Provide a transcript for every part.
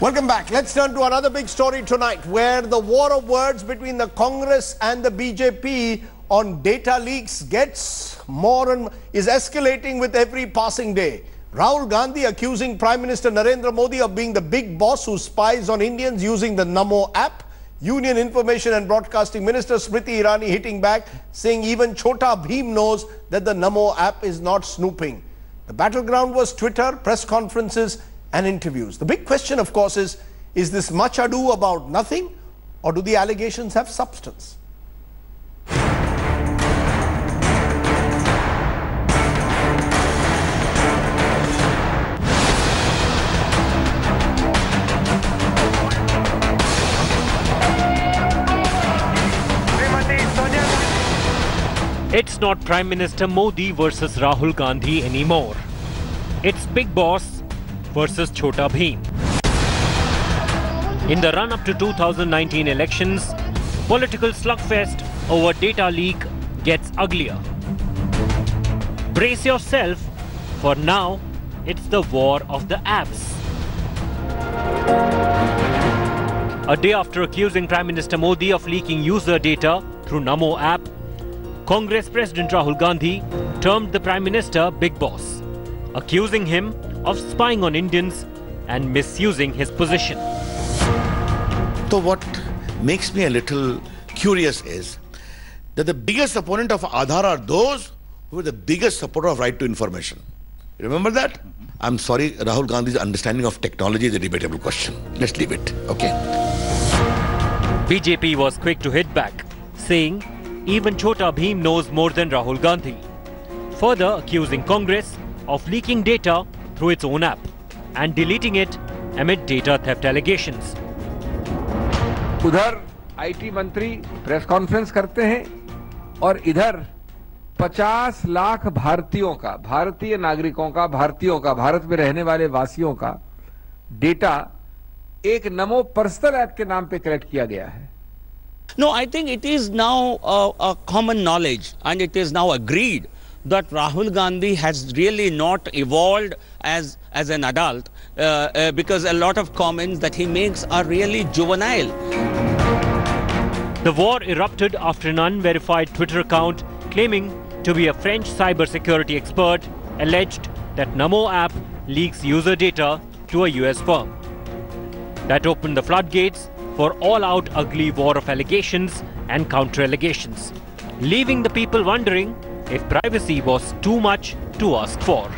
Welcome back. Let's turn to another big story tonight, where the war of words between the Congress and the BJP on data leaks is escalating with every passing day. Rahul Gandhi accusing Prime Minister Narendra Modi of being the big boss who spies on Indians using the NaMo app. Union Information and Broadcasting Minister Smriti Irani hitting back, saying even Chota Bheem knows that the NaMo app is not snooping. The battleground was Twitter, press conferences and interviews. The big question, of course, is this much ado about nothing, or do the allegations have substance? It's not Prime Minister Modi versus Rahul Gandhi anymore. It's Big Boss versus Chota Bheem. In the run-up to 2019 elections, political slugfest over data leak gets uglier. Brace yourself, for now, it's the war of the apps. A day after accusing Prime Minister Modi of leaking user data through NaMo app, Congress President Rahul Gandhi termed the Prime Minister Big Boss, accusing him of spying on Indians and misusing his position. So what makes me a little curious is that the biggest opponent of Aadhaar are those who are the biggest supporter of right to information. Remember that? I'm sorry, Rahul Gandhi's understanding of technology is a debatable question. Let's leave it, okay? BJP was quick to hit back, saying even Chota Bheem knows more than Rahul Gandhi, further accusing Congress of leaking data through its own app and deleting it amid data theft allegations. उधर IT मंत्री press conference करते हैं और इधर 50 लाख भारतीयों का, भारतीय नागरिकों का, भारतीयों का, भारत में रहने वाले वासियों का डेटा एक नमो पर्सनल ऐप के नाम पे कलेक्ट किया गया है. No, I think it is now a common knowledge, and it is now agreed that Rahul Gandhi has really not evolved as an adult, because a lot of comments that he makes are really juvenile. The war erupted after an unverified Twitter account claiming to be a French cybersecurity expert alleged that NaMo app leaks user data to a US firm. That opened the floodgates for all-out ugly war of allegations and counter-allegations, leaving the people wondering if privacy was too much to ask for.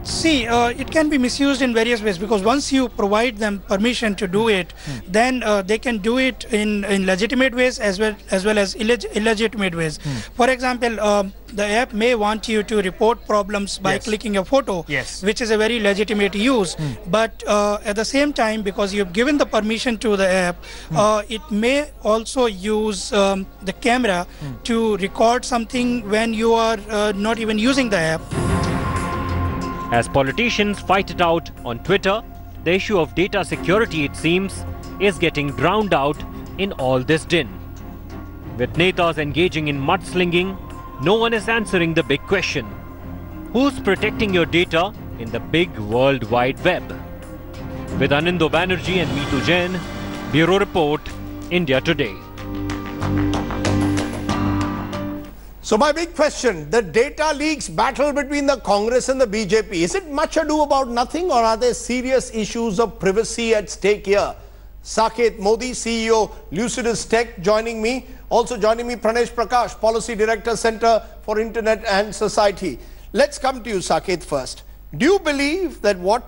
See, it can be misused in various ways, because once you provide them permission to do it, then they can do it in legitimate ways as well as illegitimate ways. For example, the app may want you to report problems by clicking a photo, which is a very legitimate use. But at the same time, because you've given the permission to the app, it may also use the camera to record something when you are not even using the app. As politicians fight it out on Twitter, the issue of data security, it seems, is getting drowned out in all this din. With netas engaging in mudslinging, no one is answering the big question: who's protecting your data in the big World Wide Web? With Anindo Banerjee and Meetu Jain, Bureau Report, India Today. So my big question, the data leaks battle between the Congress and the BJP, is it much ado about nothing, or are there serious issues of privacy at stake here? Saket Modi, CEO, Lucidus Tech, joining me. Also joining me, Pranesh Prakash, Policy Director, Center for Internet and Society. Let's come to you, Saket, first. Do you believe that what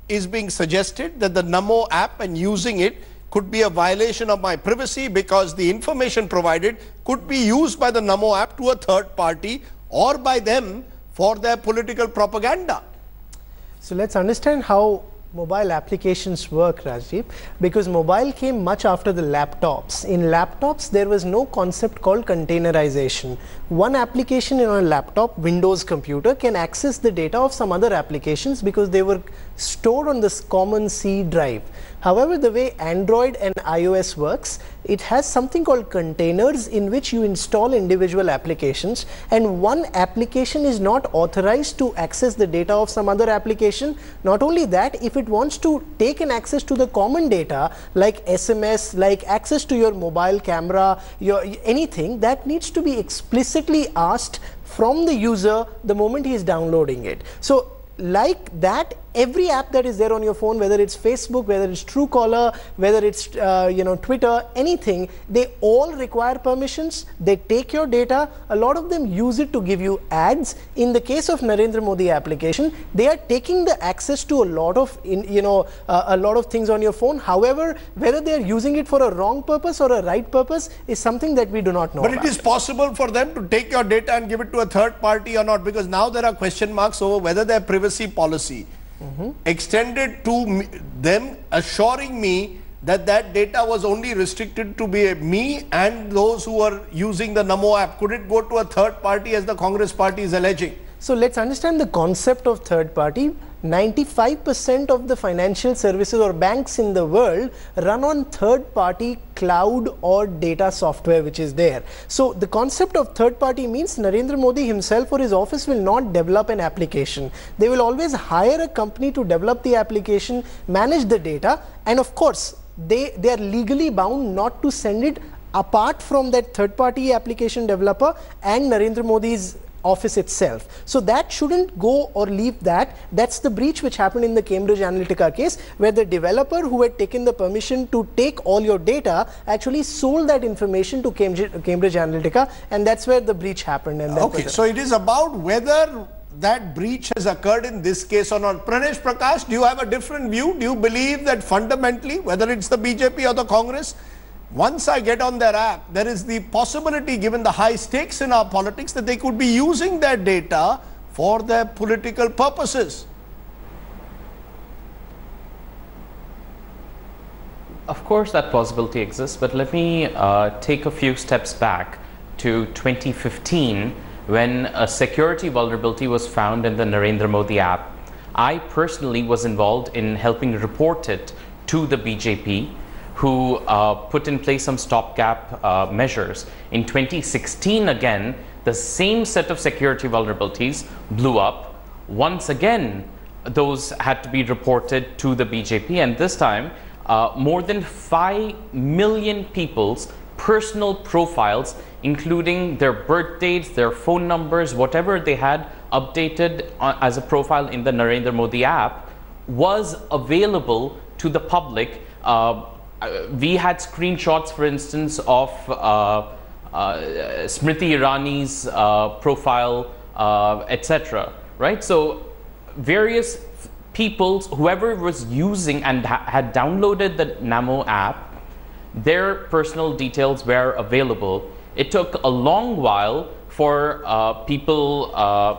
is being suggested, that the NaMo app and using it could be a violation of my privacy, because the information provided could be used by the NaMo app to a third party or by them for their political propaganda? So let's understand how mobile applications work, Rajdeep, because mobile came much after the laptops. In laptops, there was no concept called containerization. One application in a laptop, Windows computer, can access the data of some other applications because they were stored on this common C drive. However, the way Android and iOS works, it has something called containers in which you install individual applications, and one application is not authorized to access the data of some other application. Not only that, if it it wants to take an access to the common data like SMS, like access to your mobile camera, your anything, that needs to be explicitly asked from the user the moment he is downloading it. So like that, every app that is there on your phone, whether it's Facebook, whether it's Truecaller, whether it's Twitter, anything, they all require permissions. They take your data. A lot of them use it to give you ads. In the case of Narendra Modi application, they are taking the access to a lot of a lot of things on your phone. However, whether they are using it for a wrong purpose or a right purpose is something that we do not know. But it is possible for them to take your data and give it to a third party or not, because now there are question marks over whether their privacy policy extended to them, assuring me that that data was only restricted to be me and those who are using the NaMo app. Could it go to a third party as the Congress party is alleging? So let's understand the concept of third party. 95% of the financial services or banks in the world run on third party cloud or data software which is there. So the concept of third party means Narendra Modi himself or his office will not develop an application. They will always hire a company to develop the application, manage the data, and of course they are legally bound not to send it apart from that third party application developer and Narendra Modi's office itself. So that shouldn't go or leave that. That's the breach which happened in the Cambridge Analytica case, where the developer who had taken the permission to take all your data actually sold that information to Cambridge Analytica, and that's where the breach happened. And okay, so it is about whether that breach has occurred in this case or not. Pranesh Prakash, do you have a different view? Do you believe that fundamentally, whether it's the BJP or the Congress, once I get on their app, there is the possibility, given the high stakes in our politics, that they could be using their data for their political purposes? Of course, that possibility exists, but let me take a few steps back to 2015, when a security vulnerability was found in the Narendra Modi app. I personally was involved in helping report it to the BJP, who put in place some stopgap measures. In 2016, again, the same set of security vulnerabilities blew up. Once again, those had to be reported to the BJP, and this time, more than 5 million people's personal profiles, including their birth dates, their phone numbers, whatever they had updated as a profile in the Narendra Modi app, was available to the public. We had screenshots, for instance, of Smriti Irani's profile, etc. Right? So various people, whoever was using and had downloaded the NaMo app, their personal details were available. It took a long while for people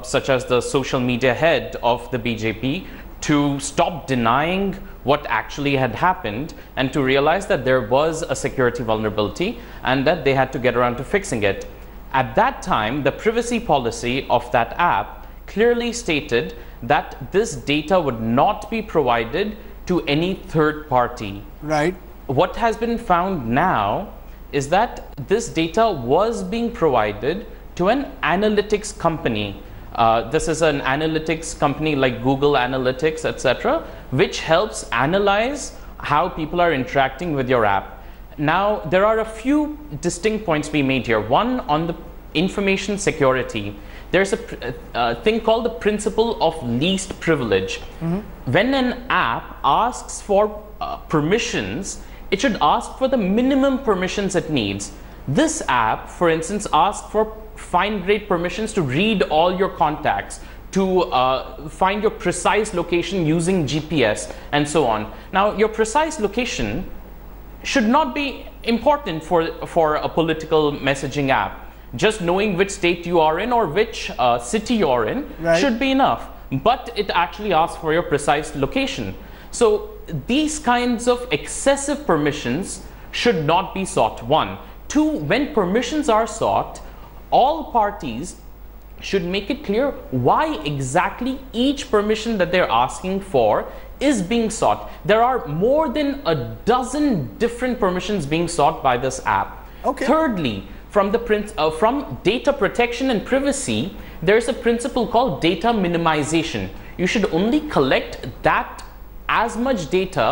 such as the social media head of the BJP to stop denying what actually had happened and to realize that there was a security vulnerability and that they had to get around to fixing it. At that time, the privacy policy of that app clearly stated that this data would not be provided to any third party. Right. What has been found now is that this data was being provided to an analytics company. This is an analytics company like Google Analytics, etc., which helps analyze how people are interacting with your app. Now, there are a few distinct points we made here. One, on the information security, there's a thing called the principle of least privilege. When an app asks for permissions, it should ask for the minimum permissions it needs. This app, for instance, asks for fine-grained permissions to read all your contacts, to find your precise location using GPS, and so on. Now, your precise location should not be important for a political messaging app. Just knowing which state you are in or which city you are in should be enough. But it actually asks for your precise location. So these kinds of excessive permissions should not be sought, one. Two, when permissions are sought, all parties should make it clear why exactly each permission that they're asking for is being sought. There are more than a dozen different permissions being sought by this app. Okay. Thirdly, from data protection and privacy, there's a principle called data minimization. You should only collect that as much data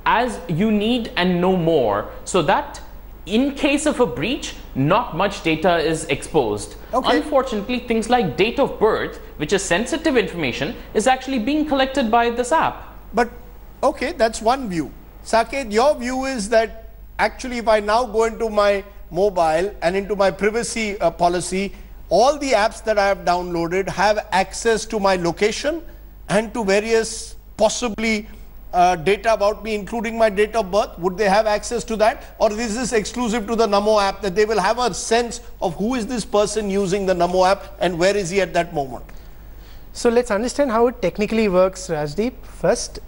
as you need and no more, so that in case of a breach, not much data is exposed. Okay. Unfortunately, things like date of birth, which is sensitive information, is actually being collected by this app. But, okay, that's one view. Saket, your view is that actually if I now go into my mobile and into my privacy policy, all the apps that I have downloaded have access to my location and to various possibly data about me, including my date of birth. Would they have access to that? Or is this exclusive to the NaMo app, that they will have a sense of who is this person using the NaMo app and where is he at that moment? So let's understand how it technically works, Rajdeep. First,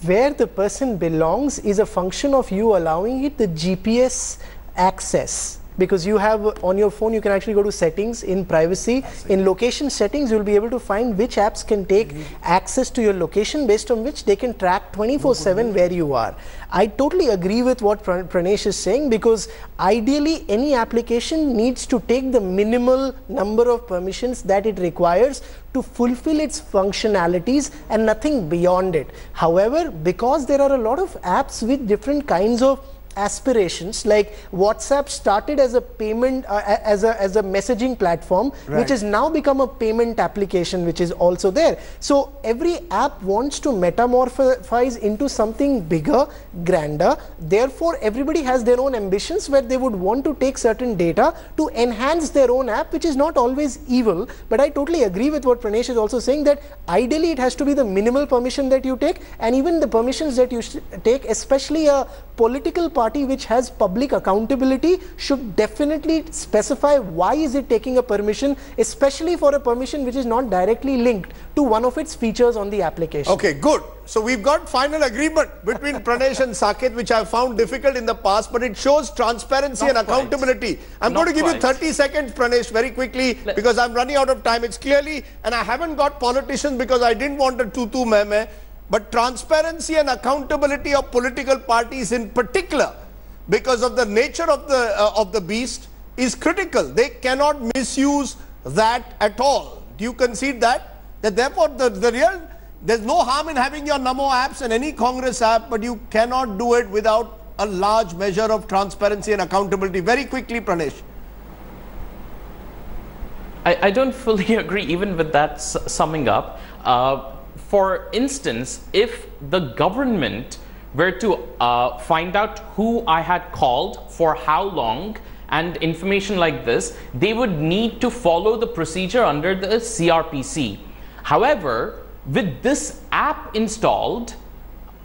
where the person belongs is a function of you allowing it the GPS access. Because you have on your phone, you can actually go to settings in privacy. In location settings, you'll be able to find which apps can take access to your location, based on which they can track 24/7 where you are. I totally agree with what Pranesh is saying, because ideally any application needs to take the minimal number of permissions that it requires to fulfill its functionalities and nothing beyond it. However, because there are a lot of apps with different kinds of aspirations, like WhatsApp started as a payment as a messaging platform, which has now become a payment application, which is also there. So every app wants to metamorphose into something bigger, grander. Therefore everybody has their own ambitions where they would want to take certain data to enhance their own app, which is not always evil. But I totally agree with what Pranesh is also saying, that ideally it has to be the minimal permission that you take, and even the permissions that you take, especially a political party which has public accountability, should definitely specify why is it taking a permission, especially for a permission which is not directly linked to one of its features on the application. Okay, good. So we've got final agreement between Pranesh and Saket, which I found difficult in the past, but it shows transparency and accountability. I'm going to give you 30 seconds, Pranesh, very quickly, because I'm running out of time. It's clearly, and I haven't got politicians because I didn't want a tutu meme, but transparency and accountability of political parties in particular, because of the nature of the beast, is critical. They cannot misuse that at all. Do you concede that? That therefore there's no harm in having your NaMo apps and any Congress app, but you cannot do it without a large measure of transparency and accountability. Very quickly, Pranesh. I don't fully agree even with that summing up. For instance, if the government were to find out who I had called for how long and information like this, they would need to follow the procedure under the CRPC. However, with this app installed,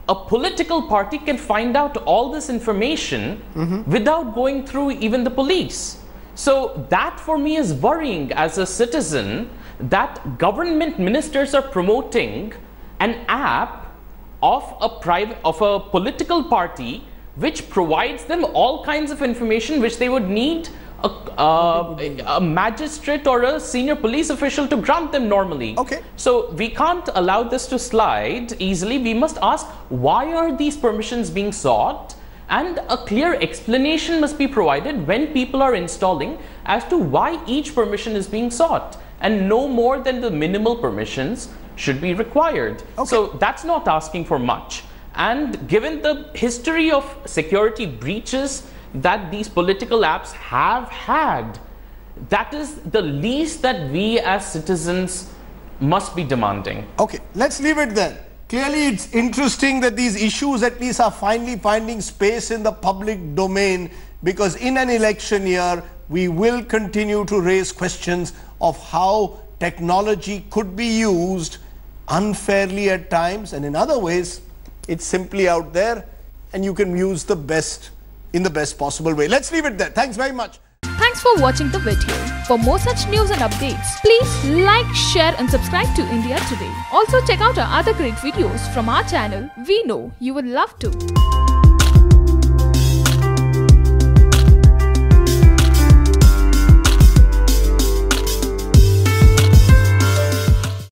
a political party can find out all this information without going through even the police. So that for me is worrying as a citizen, that government ministers are promoting an app of a political party which provides them all kinds of information which they would need a magistrate or a senior police official to grant them normally. Okay. So we can't allow this to slide easily. We must ask, why are these permissions being sought? And a clear explanation must be provided when people are installing as to why each permission is being sought, and no more than the minimal permissions should be required. Okay. So that's not asking for much. And given the history of security breaches that these political apps have had, that is the least that we as citizens must be demanding. Okay, let's leave it there. Clearly, it's interesting that these issues at least are finally finding space in the public domain, because in an election year, we will continue to raise questions of how technology could be used unfairly at times, and in other ways, it's simply out there and you can use the best in the best possible way. Let's leave it there. Thanks very much. Thanks for watching the video. For more such news and updates, please like, share and subscribe to India Today. Also check out our other great videos from our channel. We know you would love to.